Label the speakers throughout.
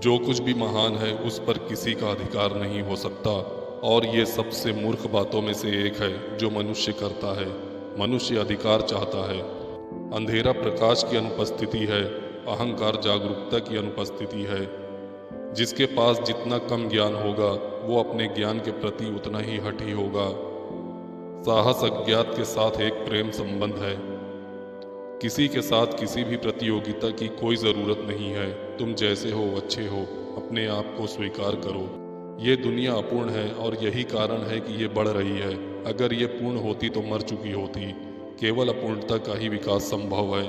Speaker 1: जो कुछ भी महान है उस पर किसी का अधिकार नहीं हो सकता, और ये सबसे मूर्ख बातों में से एक है जो मनुष्य करता है। मनुष्य अधिकार चाहता है। अंधेरा प्रकाश की अनुपस्थिति है, अहंकार जागरूकता की अनुपस्थिति है। जिसके पास जितना कम ज्ञान होगा वो अपने ज्ञान के प्रति उतना ही हठी होगा। साहस अज्ञात के साथ एक प्रेम संबंध है। किसी के साथ किसी भी प्रतियोगिता की कोई ज़रूरत नहीं है। तुम जैसे हो अच्छे हो, अपने आप को स्वीकार करो। ये दुनिया अपूर्ण है और यही कारण है कि ये बढ़ रही है। अगर ये पूर्ण होती तो मर चुकी होती। केवल अपूर्णता का ही विकास संभव है।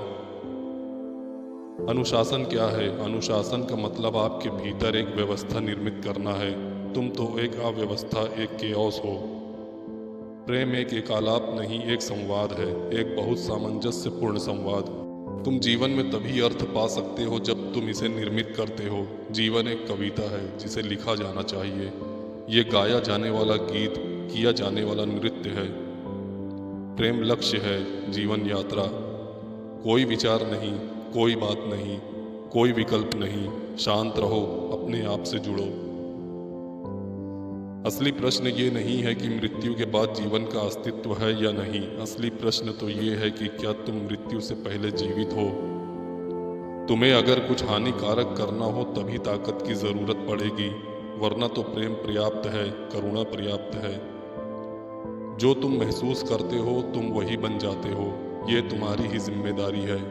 Speaker 1: अनुशासन क्या है? अनुशासन का मतलब आपके भीतर एक व्यवस्था निर्मित करना है। तुम तो एक अव्यवस्था, एक केओस हो। प्रेम एक एकालाप नहीं, एक संवाद है, एक बहुत सामंजस्यपूर्ण संवाद। तुम जीवन में तभी अर्थ पा सकते हो जब तुम इसे निर्मित करते हो। जीवन एक कविता है जिसे लिखा जाना चाहिए। ये गाया जाने वाला गीत, किया जाने वाला नृत्य है। प्रेम लक्ष्य है, जीवन यात्रा। कोई विचार नहीं, कोई बात नहीं, कोई विकल्प नहीं। शांत रहो, अपने आप से जुड़ो। असली प्रश्न ये नहीं है कि मृत्यु के बाद जीवन का अस्तित्व है या नहीं। असली प्रश्न तो ये है कि क्या तुम मृत्यु से पहले जीवित हो। तुम्हें अगर कुछ हानिकारक करना हो तभी ताकत की जरूरत पड़ेगी, वरना तो प्रेम पर्याप्त है, करुणा पर्याप्त है। जो तुम महसूस करते हो तुम वही बन जाते हो। ये तुम्हारी ही जिम्मेदारी है।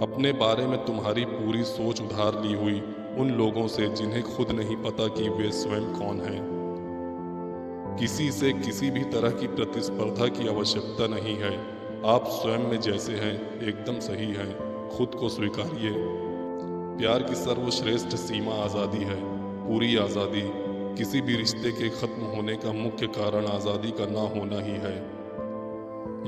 Speaker 1: अपने बारे में तुम्हारी पूरी सोच उधार ली हुई उन लोगों से जिन्हें खुद नहीं पता कि वे स्वयं कौन हैं। किसी से किसी भी तरह की प्रतिस्पर्धा की आवश्यकता नहीं है। आप स्वयं में जैसे हैं एकदम सही हैं। खुद को स्वीकारिए। प्यार की सर्वश्रेष्ठ सीमा आज़ादी है, पूरी आज़ादी। किसी भी रिश्ते के खत्म होने का मुख्य कारण आज़ादी का ना होना ही है।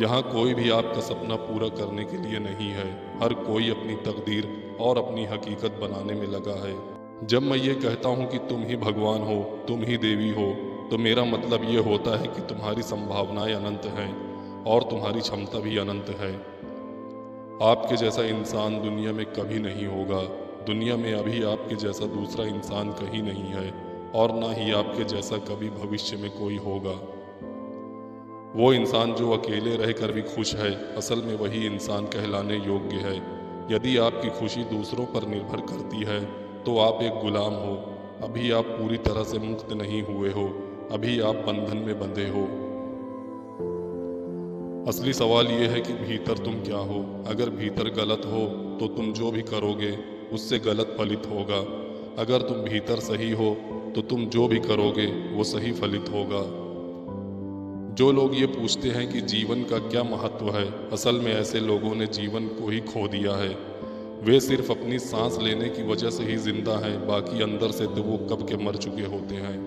Speaker 1: यहाँ कोई भी आपका सपना पूरा करने के लिए नहीं है। हर कोई अपनी तकदीर और अपनी हकीकत बनाने में लगा है। जब मैं ये कहता हूँ कि तुम ही भगवान हो, तुम ही देवी हो, तो मेरा मतलब ये होता है कि तुम्हारी संभावनाएं अनंत हैं और तुम्हारी क्षमता भी अनंत है। आपके जैसा इंसान दुनिया में कभी नहीं होगा। दुनिया में अभी आपके जैसा दूसरा इंसान कहीं नहीं है, और ना ही आपके जैसा कभी भविष्य में कोई होगा। वो इंसान जो अकेले रहकर भी खुश है, असल में वही इंसान कहलाने योग्य है। यदि आपकी खुशी दूसरों पर निर्भर करती है तो आप एक गुलाम हो। अभी आप पूरी तरह से मुक्त नहीं हुए हो, अभी आप बंधन में बंधे हो। असली सवाल ये है कि भीतर तुम क्या हो। अगर भीतर गलत हो तो तुम जो भी करोगे उससे गलत फलित होगा। अगर तुम भीतर सही हो तो तुम जो भी करोगे वो सही फलित होगा। जो लोग ये पूछते हैं कि जीवन का क्या महत्व है, असल में ऐसे लोगों ने जीवन को ही खो दिया है। वे सिर्फ अपनी सांस लेने की वजह से ही जिंदा हैं, बाकी अंदर से तो वो कब के मर चुके होते हैं।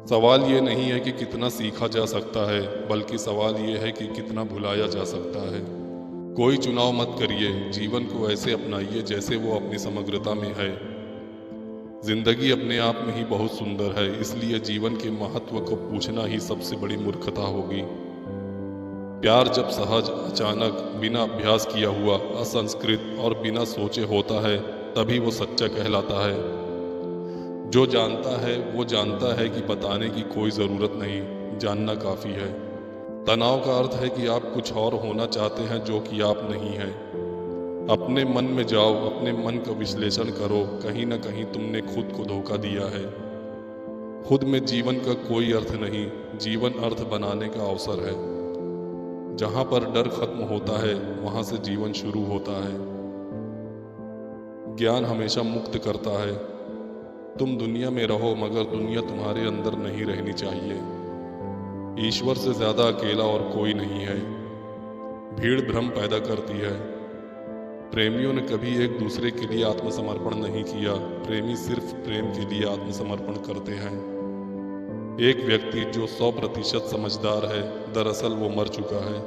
Speaker 1: सवाल ये नहीं है कि कितना सीखा जा सकता है, बल्कि सवाल ये है कि कितना भुलाया जा सकता है। कोई चुनाव मत करिए, जीवन को ऐसे अपनाइए जैसे वो अपनी समग्रता में है। जिंदगी अपने आप में ही बहुत सुंदर है, इसलिए जीवन के महत्व को पूछना ही सबसे बड़ी मूर्खता होगी। प्यार जब सहज, अचानक, बिना अभ्यास किया हुआ, असंस्कृत और बिना सोचे होता है तभी वो सच्चा कहलाता है। जो जानता है वो जानता है कि बताने की कोई ज़रूरत नहीं, जानना काफ़ी है। तनाव का अर्थ है कि आप कुछ और होना चाहते हैं जो कि आप नहीं हैं। अपने मन में जाओ, अपने मन का विश्लेषण करो। कहीं ना कहीं तुमने खुद को धोखा दिया है। खुद में जीवन का कोई अर्थ नहीं, जीवन अर्थ बनाने का अवसर है। जहाँ पर डर खत्म होता है वहाँ से जीवन शुरू होता है। ज्ञान हमेशा मुक्त करता है। तुम दुनिया में रहो मगर दुनिया तुम्हारे अंदर नहीं रहनी चाहिए। ईश्वर से ज़्यादा अकेला और कोई नहीं है। भीड़ भ्रम पैदा करती है। प्रेमियों ने कभी एक दूसरे के लिए आत्मसमर्पण नहीं किया। प्रेमी सिर्फ प्रेम के लिए आत्मसमर्पण करते हैं। एक व्यक्ति जो 100% समझदार है, दरअसल वो मर चुका है।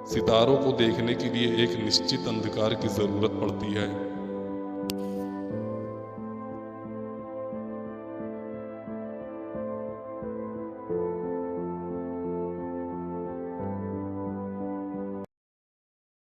Speaker 1: सितारों को देखने के लिए एक निश्चित अंधकार की ज़रूरत पड़ती है।